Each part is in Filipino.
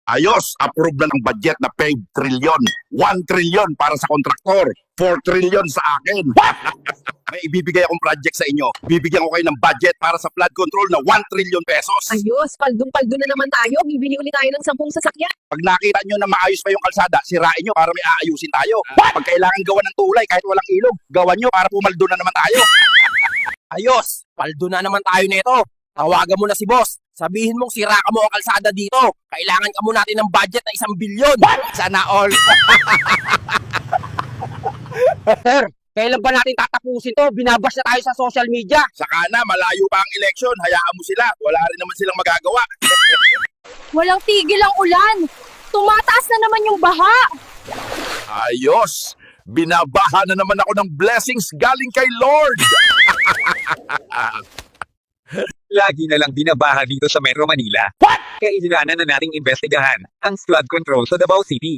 Ayos, approve na ng budget na 5 trillion. 1 trillion para sa kontraktor. 4 trillion sa akin. May ibibigay akong project sa inyo. Bibigyan ko kayo ng budget para sa flood control na 1 trillion pesos. Ayos, paldong-paldo na naman tayo. Bibili ulit tayo ng 10 sasakyan. Pag nakita nyo na maayos pa yung kalsada, sirain nyo para may aayusin tayo. Pag kailangan gawa ng tulay kahit walang ilog, gawan nyo para pumaldo na naman tayo. Ayos, paldo na naman tayo nito. Tawagan mo na si boss. Sabihin mong sira ka mo ang kalsada dito. Kailangan ka mo natin ng budget na 1 bilyon. Sana all. Sir, kailan ba natin tatapusin to? Binabash na tayo sa social media. Saka na, malayo pa ang eleksyon. Hayaan mo sila. Wala rin naman silang magagawa. Walang tigil ang ulan. Tumataas na naman yung baha. Ayos! Binabaha na naman ako ng blessings galing kay Lord! Lagi na lang binabaha dito sa Metro Manila. Kailangan na nating investigahan ang flood control sa Davao City.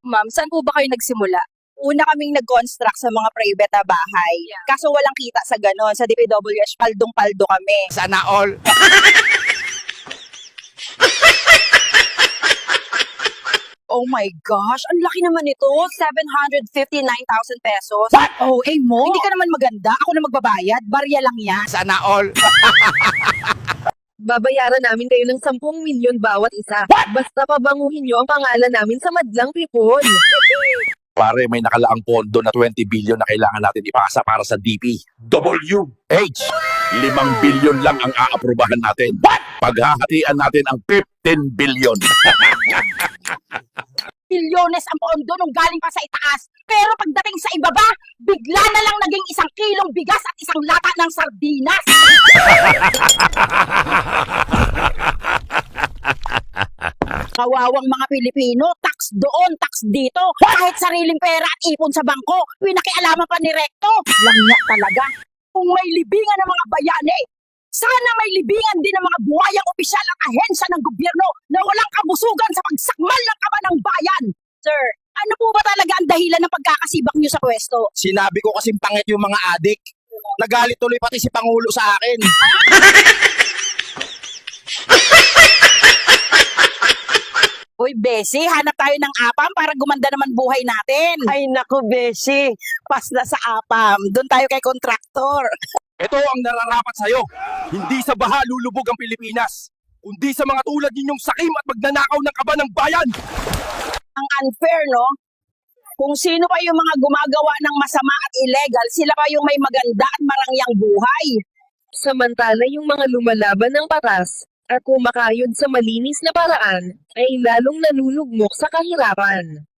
Ma'am, saan po ba kayo nagsimula? Una kaming nag-construct sa mga private na bahay. Kaso walang kita sa ganon. Sa DPWH, paldong-paldo kami. Sana all. Oh my gosh, ang laki naman ito. 759,000 pesos. What? Oh, mo. Hindi ka naman maganda. Ako na magbabayad. Barya lang yan. Sana all. Babayaran namin kayo ng 10 milyon bawat isa. Basta pabanguhin nyo ang pangalan namin sa madlang pripon. Pare, may nakalaang pondo na 20 billion na kailangan natin ipasa para sa DP. WH! 5 billion lang ang aaprubahan natin. Paghahatian natin ang 15 billion. Bilyones ang pondo nung galing pa sa itaas. Pero pagdating sa ibaba, bigla na lang naging 1 kilong bigas at 1 lata ng sardinas. Kawawang mga Pilipino, tax doon, tax dito. Kahit sariling pera at ipon sa bangko, pinakialaman pa ni Recto. Langya talaga. Kung may libingan ng mga bayani, sana may libingan din ng mga buhayang opisyal at ahensya ng gobyerno na walang kabusugan sa pagsakmal ng kaban ng bayan. Sir, ano po ba talaga ang dahilan ng pagkakasibak niyo sa pwesto? Sinabi ko kasing pangit yung mga adik. Nagalit tuloy pati si Pangulo sa akin. Uy, Besi, hanap tayo ng apam para gumanda naman buhay natin. Ay, naku, Besi. Pas na sa apam. Doon tayo kay kontraktor. Ito ang nararapat sa'yo. Hindi sa baha lulubog ang Pilipinas, kundi sa mga tulad ninyong sakim at magnanakaw ng kaban ng bayan. Ang unfair, no? Kung sino pa yung mga gumagawa ng masama at illegal, sila pa yung may maganda at marangyang buhay. Samantala yung mga lumalaban ng batas at kumakayod sa malinis na paraan ay lalong nalulugmok sa kahirapan.